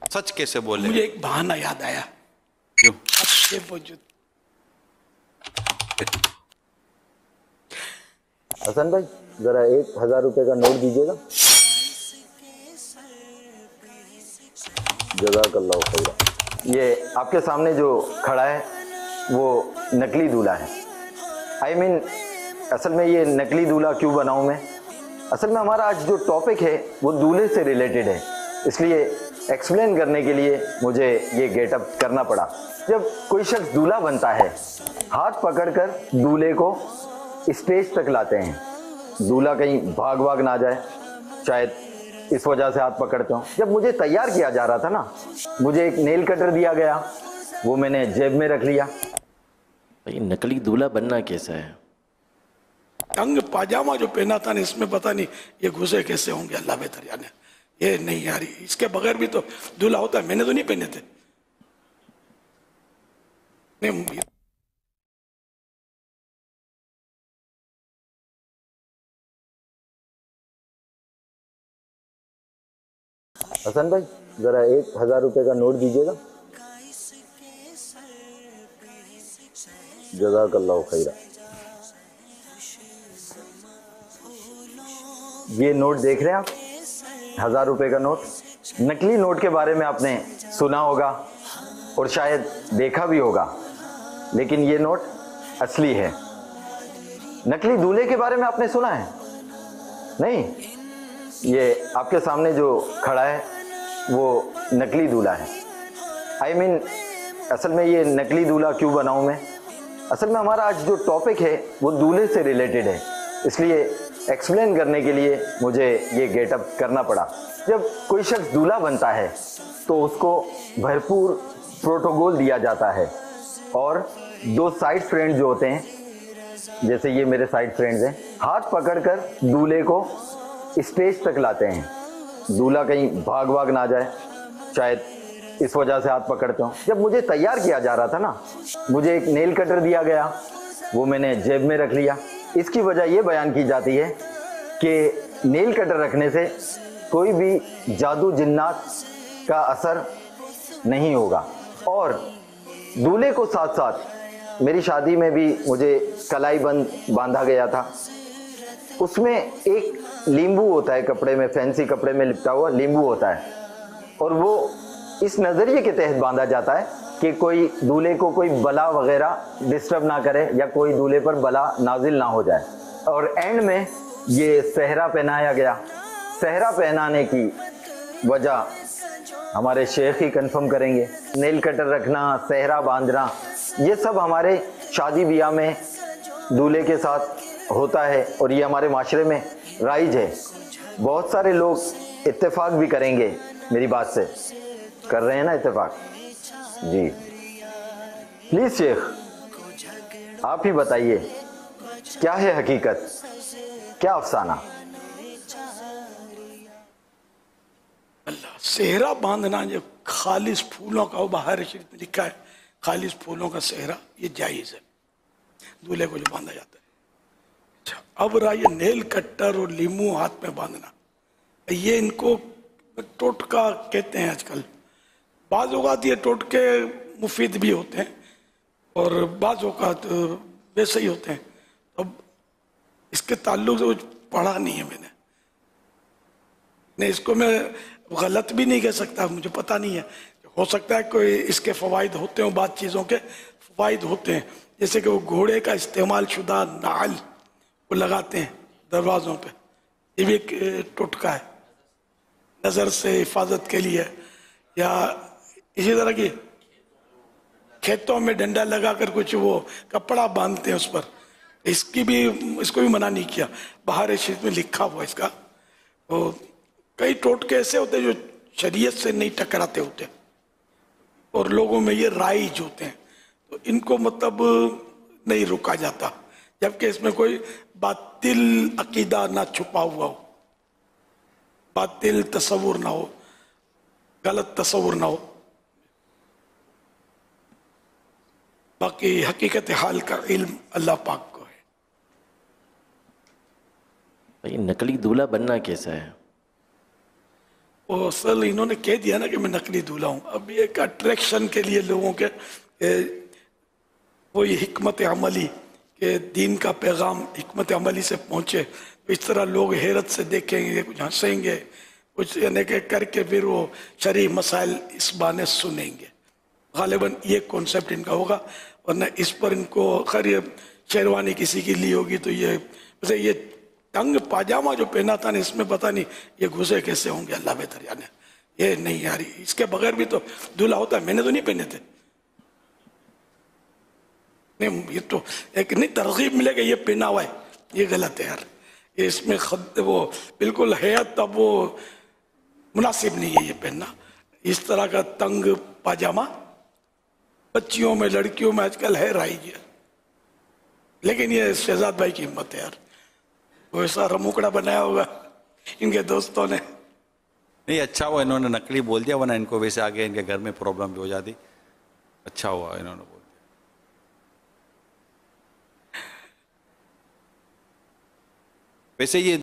सच कैसे बोले? मुझे एक बहाना याद आया। क्यों? ये मौजूद हसन भाई जरा 1000 रुपए का नोट दीजिएगा। जज़ाकल्लाह खैरा। ये आपके सामने जो खड़ा है वो नकली दूल्हा है। आई मीन असल में ये नकली दूल्हा क्यों बनाऊं मैं? असल में हमारा आज जो टॉपिक है वो दूल्हे से रिलेटेड है, इसलिए एक्सप्लेन करने के लिए मुझे ये गेटअप करना पड़ा। जब कोई शख्स दूल्हा बनता है, हाथ पकड़कर दूल्हे को स्टेज तक लाते हैं। दूल्हा कहीं भाग भाग ना जाए, शायद इस वजह से हाथ पकड़ते हो। जब मुझे तैयार किया जा रहा था ना, मुझे एक नेल कटर दिया गया, वो मैंने जेब में रख लिया। भाई नकली दूल्हा बनना कैसा है? तंग पाजामा जो पहना था ना, इसमें पता नहीं ये घुसे कैसे होंगे, अल्लाह बेहतर जाने। ये नहीं यार, इसके बगैर भी तो दूल्हा होता है। मैंने तो नहीं पहने थे। नहीं, हसन भाई जरा 1000 रुपए का नोट दीजिएगा। जज़ाकल्लाह खैरा। ये नोट देख रहे हैं आप, 1000 रुपए का नोट। नकली नोट के बारे में आपने सुना होगा और शायद देखा भी होगा, लेकिन ये नोट असली है। नकली दूल्हे के बारे में आपने सुना है? नहीं, ये आपके सामने जो खड़ा है वो नकली दूल्हा है। आई मीन असल में ये नकली दूल्हा क्यों बनाऊं मैं? असल में हमारा आज जो टॉपिक है वो दूल्हे से रिलेटेड है, इसलिए एक्सप्लेन करने के लिए मुझे ये गेटअप करना पड़ा। जब कोई शख्स दूल्हा बनता है तो उसको भरपूर प्रोटोकॉल दिया जाता है, और दो साइड फ्रेंड जो होते हैं, जैसे ये मेरे साइड फ्रेंड्स हैं, हाथ पकड़कर दूल्हे को स्टेज तक लाते हैं। दूल्हा कहीं भाग भाग ना जाए, शायद इस वजह से हाथ पकड़ते हो। जब मुझे तैयार किया जा रहा था ना, मुझे एक नेल कटर दिया गया, वो मैंने जेब में रख लिया। इसकी वजह ये बयान की जाती है कि नेल कटर रखने से कोई भी जादू जिन्नात का असर नहीं होगा। और दूल्हे को साथ साथ मेरी शादी में भी मुझे कलाई बंद बांधा गया था। उसमें एक लींबू होता है, कपड़े में, फैंसी कपड़े में लिपटा हुआ लींबू होता है, और वो इस नज़रिए के तहत बांधा जाता है कि कोई दूल्हे को कोई बला वगैरह डिस्टर्ब ना करे या कोई दूल्हे पर बला नाजिल ना हो जाए। और एंड में ये सेहरा पहनाया गया। सेहरा पहनाने की वजह हमारे शेख ही कंफर्म करेंगे। नेल कटर रखना, सेहरा बांधना, ये सब हमारे शादी ब्याह में दूल्हे के साथ होता है, और ये हमारे माशरे में राइज है। बहुत सारे लोग इत्तेफाक भी करेंगे मेरी बात से। कर रहे हैं ना इत्तेफाक? जी प्लीज शेख आप ही बताइए, क्या है हकीकत, क्या अफसाना? अल्लाह, सेहरा बांधना जो खालिस फूलों का, वो बाहर शरीफ में लिखा है, खालिस फूलों का सेहरा ये जायज़ है, दूल्हे को जो बांधा जाता है। अच्छा, अब रहा ये नेल कट्टर और लीमू हाथ में बांधना, ये इनको टोटका कहते हैं आजकल। बाज़ औक़ात ये टोटके मुफीद भी होते हैं और बाज़ औक़ात वैसे ही होते हैं। अब इसके ताल्लुक से कुछ पढ़ा नहीं है मैंने, नहीं इसको मैं गलत भी नहीं कह सकता, मुझे पता नहीं है। हो सकता है कोई इसके फ़वाइद होते हों, बाद चीज़ों के फ़वाइद होते हैं, जैसे कि वो घोड़े का इस्तेमाल शुदा नाल वो लगाते हैं दरवाज़ों पे, ये भी एक टोटका है नज़र से हिफाजत के लिए। या इसी तरह की खेतों में डंडा लगाकर कुछ वो कपड़ा बांधते हैं उस पर, इसको भी मना नहीं किया, बाहर शरीफ में लिखा हुआ इसका। तो कई टोटके ऐसे होते हैं जो शरीयत से नहीं टकराते होते और लोगों में ये राइज होते हैं, तो इनको मतलब नहीं रोका जाता, जबकि इसमें कोई बातिल अकीदा ना छुपा हुआ हो, बातिल तसव्वुर ना हो, गलत तसव्वुर ना हो। बाकी हकीकत हाल का इल्म अल्लाह पाक को है। भाई नकली दूल्हा बनना कैसा है? वो असल इन्होंने कह दिया ना कि मैं नकली दूल्हा हूँ, अब ये एक अट्रैक्शन के लिए लोगों के वो ये हिकमत अमली के दीन का पैगाम हिकमत अमली से पहुँचे, तो इस तरह लोग हैरत से देखेंगे, कुछ हंसेंगे, कुछ यानी कि करके फिर वो शरई मसाइल इस बहाने सुनेंगे। गालिबन ये कॉन्सेप्ट इनका होगा, वरना इस पर इनको खैर ये शेरवानी किसी की ली होगी तो ये वैसे ये तंग पाजामा जो पहना था ना, इसमें पता नहीं ये घुसे कैसे होंगे, अल्लाह बेहतर जाने। ये नहीं यार, इसके बगैर भी तो दूल्हा होता है, मैंने तो नहीं पहने थे। नहीं ये तो एक नहीं तरगीब मिलेगा ये पहना हुआ है, ये गलत है यार, ये इसमें खुद वो बिल्कुल है तब वो मुनासिब नहीं है ये पहनना। इस तरह का तंग पाजामा बच्चियों में लड़कियों में आजकल है राइज है, लेकिन ये शहजाद भाई की हिम्मत है यार, वो ऐसा रमुकड़ा बनाया होगा इनके दोस्तों ने। नहीं अच्छा हुआ इन्होंने नकली बोल दिया, वरना इनको वैसे आगे इनके घर में प्रॉब्लम भी हो जाती। अच्छा हुआ इन्होंने बोल दिया। वैसे ये